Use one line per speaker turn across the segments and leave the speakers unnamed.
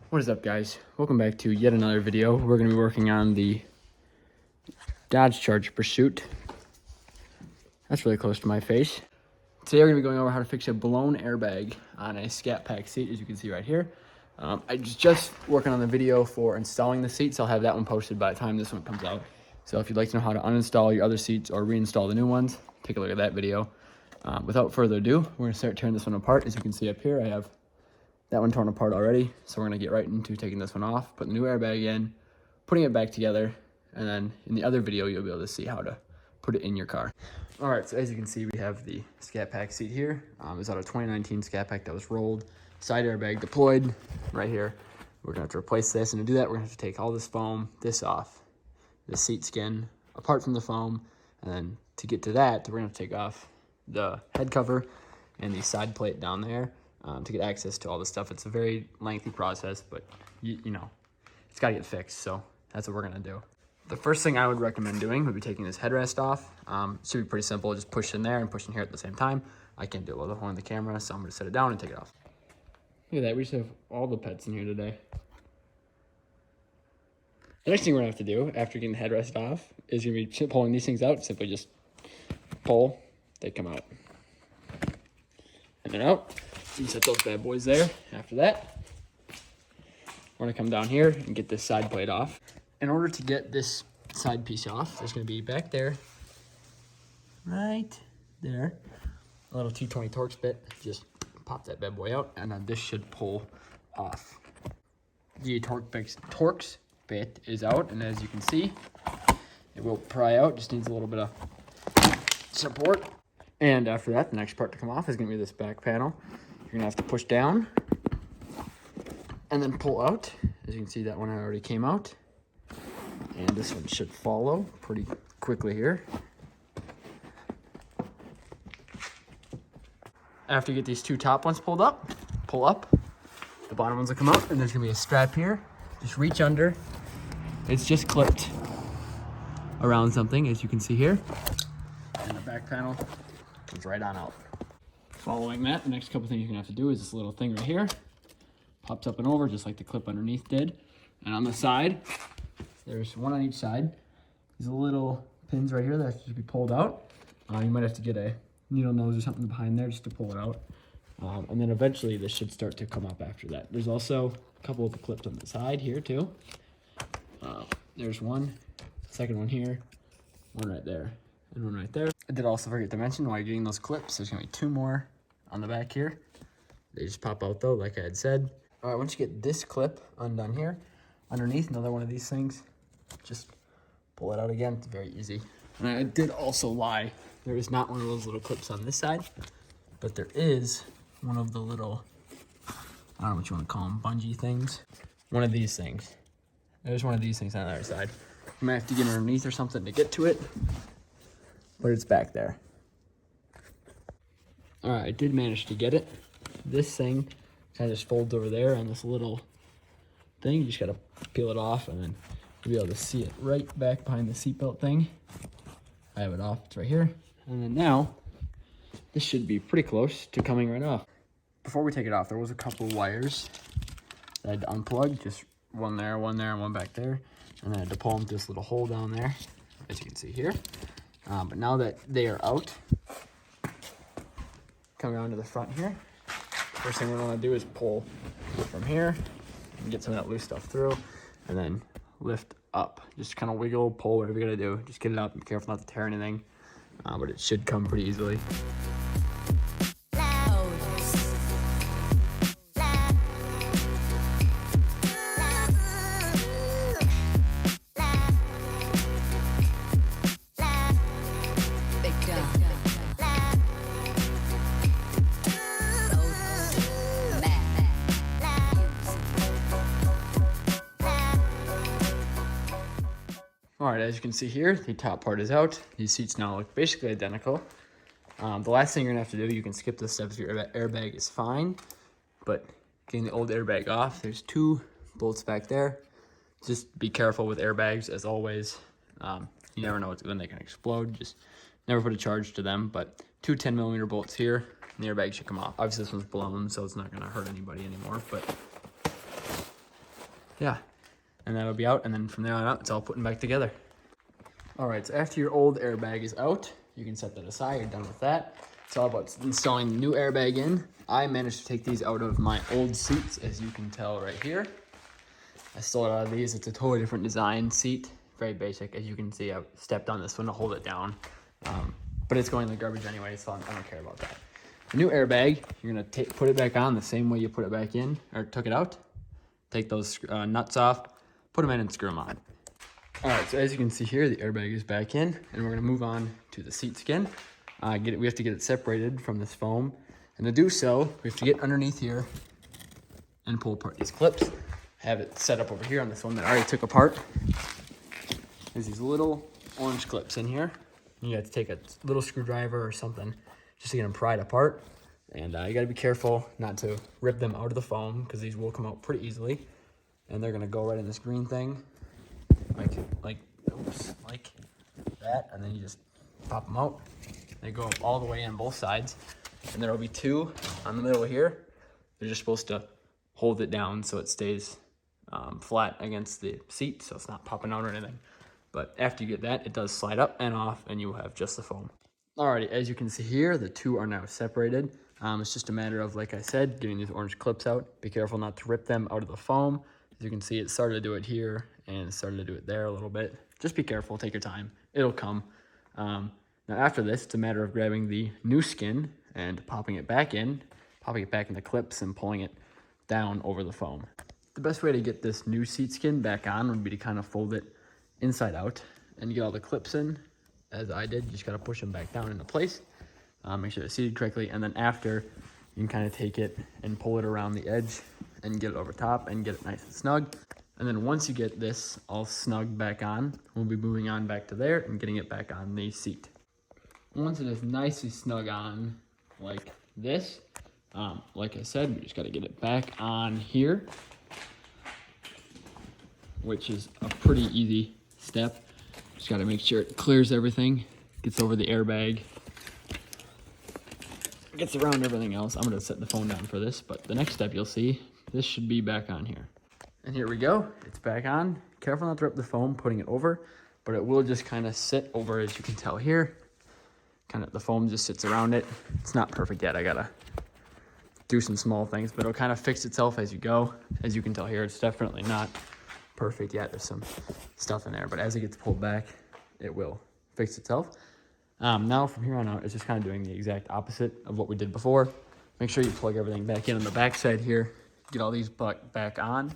What is up, guys? Welcome back to yet another video. We're going to be working on the Dodge Charger Pursuit. That's really close to my face. Today we're going to be going over how to fix a blown airbag on a Scat Pack seat, as you can see right here. I just working on the video for installing the seats. I'll have that one posted by the time this one comes out. So if you'd like to know how to uninstall your other seats or reinstall the new ones, take a look at that video. Without further ado, we're going to start tearing this one apart. As you can see up here, I have that one torn apart already, so we're gonna get right into taking this one off, putting the new airbag in, putting it back together, and then in the other video, you'll be able to see how to put it in your car. All right, so as you can see, we have the Scat Pack seat here. It's out of 2019 Scat Pack that was rolled, side airbag deployed right here. We're gonna have to replace this, and to do that, we're gonna have to take all this foam, this off, the seat skin, apart from the foam, and then to get to that, we're gonna have to take off the head cover and the side plate down there. To get access to all this stuff. It's a very lengthy process, but you know, it's gotta get fixed, so that's what we're gonna do. The first thing I would recommend doing would be taking this headrest off. It should be pretty simple, just push in there and push in here at the same time. I can't do it while holding the camera, so I'm gonna set it down and take it off. Look at that, we just have all the pets in here today. The next thing we're gonna have to do after getting the headrest off is gonna be pulling these things out. Simply just pull, they come out. And they're out. You set those bad boys there. After that, we're gonna come down here and get this side plate off. In order to get this side piece off, there's gonna be back there, right there, a little 220 Torx bit. Just pop that bad boy out, and then this should pull off. The Torx bit is out, and as you can see, it will pry out. Just needs a little bit of support. And after that, the next part to come off is gonna be this back panel. You're gonna have to push down and then pull out. As you can see, that one already came out. And this one should follow pretty quickly here. After you get these two top ones pulled up, pull up. The bottom ones will come out, and there's gonna be a strap here. Just reach under. It's just clipped around something, as you can see here. And the back panel comes right on out. Following that, the next couple things you're gonna have to do is this little thing right here. Pops up and over just like the clip underneath did. And on the side, there's one on each side. These little pins right here that have to be pulled out. You might have to get a needle nose or something behind there just to pull it out. And then eventually this should start to come up after that. There's also a couple of the clips on the side here too. There's one, second one here, one right there, and one right there. I did also forget to mention while you're getting those clips, there's gonna be two more on the back here. They just pop out though, like I had said. All right, once you get this clip undone here, underneath another one of these things, just pull it out again. It's very easy. And I did also lie. There is not one of those little clips on this side, but there is one of the little, I don't know what you want to call them, bungee things. One of these things. There's one of these things on the other side. You might have to get underneath or something to get to it, but it's back there. All right, I did manage to get it. This thing kind of just folds over there on this little thing. You just gotta peel it off, and then you'll be able to see it right back behind the seatbelt thing. I have it off, it's right here. And then now, this should be pretty close to coming right off. Before we take it off, there was a couple wires that I had to unplug, just one there, and one back there. And then I had to pull them through this little hole down there, as you can see here. But now that they are out, come around to the front here. First thing we want to do is pull from here and get some of that loose stuff through, and then lift up. Just kind of wiggle, pull, whatever you're gonna do. Just get it out. Be careful not to tear anything, but it should come pretty easily. All right, as you can see here, the top part is out. These seats now look basically identical. The last thing you're gonna have to do, you can skip the steps, your airbag is fine, but getting the old airbag off, there's two bolts back there. Just be careful with airbags, as always. You never know when they can explode. Just never put a charge to them, but two 10mm bolts here, and the airbag should come off. Obviously this one's blown, so it's not gonna hurt anybody anymore, but yeah, and that'll be out. And then from there on out, it's all putting back together. All right, so after your old airbag is out, you can set that aside. You're done with that. It's all about installing the new airbag in. I managed to take these out of my old seats, as you can tell right here. I stole it out of these. It's a totally different design seat. Very basic. As you can see, I stepped on this one to hold it down. But it's going in the garbage anyway, so I don't care about that. The new airbag, you're gonna put it back on the same way you put it back in, or took it out. Take those nuts off, put them in and screw them on. All right, so as you can see here, the airbag is back in, and we're gonna move on to the seat skin. We have to get it separated from this foam. And to do so, we have to get underneath here and pull apart these clips. Have it set up over here on this one that I already took apart. There's these little orange clips in here. You have to take a little screwdriver or something just to get them pried apart. And you gotta be careful not to rip them out of the foam because these will come out pretty easily. And they're gonna go right in this green thing, like that. And then you just pop them out. They go all the way in both sides. And there will be two on the middle here. They're just supposed to hold it down so it stays flat against the seat, so it's not popping out or anything. But after you get that, it does slide up and off, and you will have just the foam. Alrighty, as you can see here, the two are now separated. It's just a matter of, like I said, getting these orange clips out. Be careful not to rip them out of the foam. As you can see, it started to do it here, and it started to do it there a little bit. Just be careful, take your time, it'll come. Now after this, it's a matter of grabbing the new skin and popping it back in the clips and pulling it down over the foam. The best way to get this new seat skin back on would be to kind of fold it inside out and get all the clips in, as I did. You just gotta push them back down into place. Make sure they're seated correctly, and then after, you can kind of take it and pull it around the edge and get it over top and get it nice and snug. And then once you get this all snug back on, we'll be moving on back to there and getting it back on the seat. Once it is nicely snug on like this, like I said, we just got to get it back on here, which is a pretty easy step. Just got to make sure it clears everything, gets over the airbag, gets around everything else. I'm going to set the phone down for this, but the next step you'll see, this should be back on here. And here we go, it's back on. Careful not to rip the foam putting it over, but it will just kind of sit over, as you can tell here. Kind of the foam just sits around it. It's not perfect yet. I gotta do some small things, but it'll kind of fix itself as you go. As you can tell here, it's definitely not perfect yet. There's some stuff in there, but as it gets pulled back, it will fix itself. Now from here on out, it's just kind of doing the exact opposite of what we did before. Make sure you plug everything back in on the back side here. Get all these back on,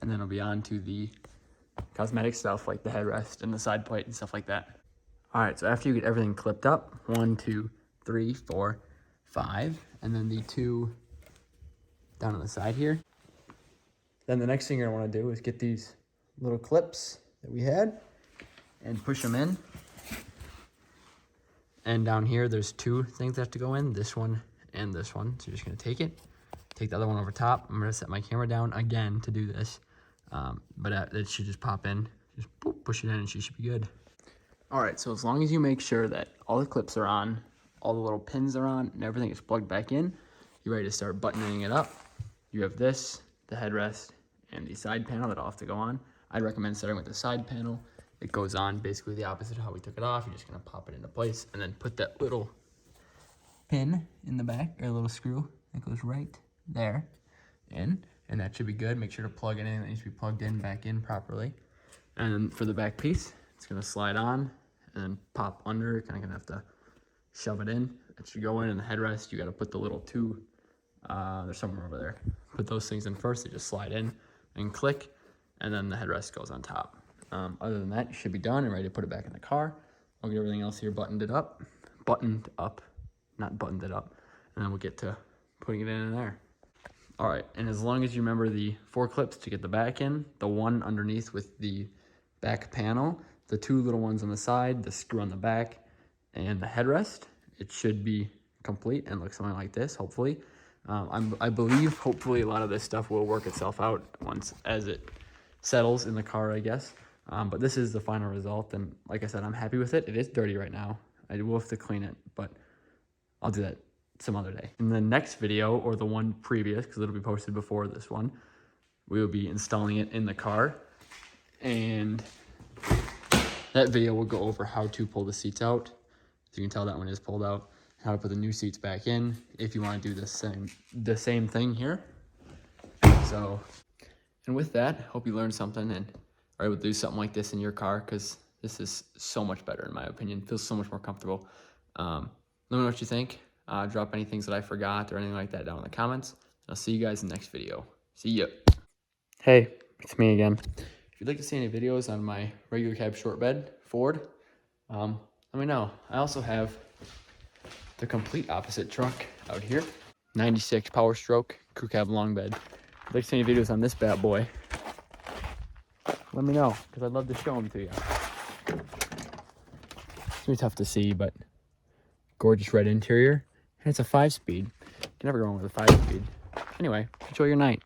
and then it'll be on to the cosmetic stuff like the headrest and the side plate and stuff like that. All right, so after you get everything clipped up, 1, 2, 3, 4, 5, and then the two down on the side here. Then the next thing you're gonna wanna do is get these little clips that we had and push them in. And down here, there's two things that have to go in, this one and this one. So you're just gonna take the other one over top. I'm gonna set my camera down again to do this, but it should just pop in. Just boop, push it in and she should be good. All right, so as long as you make sure that all the clips are on, all the little pins are on, and everything is plugged back in, you're ready to start buttoning it up. You have this, the headrest, and the side panel that all have to go on. I'd recommend starting with the side panel. It goes on basically the opposite of how we took it off. You're just gonna pop it into place and then put that little pin in the back, or a little screw that goes right there in, and that should be good. Make sure to plug it in. It needs to be plugged in back in properly. And then for the back piece, it's gonna slide on and then pop under. You're kind of gonna have to shove it in. It should go in, and the headrest, you gotta put the little two, there's somewhere over there. Put those things in first, they just slide in and click, and then the headrest goes on top. Other than that, you should be done and ready to put it back in the car. I'll get everything else here buttoned up, not buttoned it up, and then we'll get to putting it in there. All right, and as long as you remember the 4 clips to get the back in, the one underneath with the back panel, the 2 little ones on the side, the screw on the back, and the headrest, it should be complete and look something like this, hopefully. I believe, hopefully, a lot of this stuff will work itself out as it settles in the car, I guess. But this is the final result, and like I said, I'm happy with it. It is dirty right now. I will have to clean it, but I'll do that some other day. In the next video, or the one previous, because it'll be posted before this one, we will be installing it in the car. And that video will go over how to pull the seats out. As you can tell, that one is pulled out. How to put the new seats back in if you want to do the same thing here. So, and with that, hope you learned something and are able to do something like this in your car, because this is so much better in my opinion. It feels so much more comfortable. Let me know what you think. Drop any things that I forgot or anything like that down in the comments. I'll see you guys in the next video. See ya. Hey, it's me again. If you'd like to see any videos on my regular cab short bed Ford, let me know. I also have the complete opposite truck out here. 96 Power Stroke crew cab long bed. If you'd like to see any videos on this bad boy, let me know, because I'd love to show them to you. It's gonna be tough to see, but gorgeous red interior. And it's a 5-speed. You can never go wrong with a 5-speed. Anyway, enjoy your night.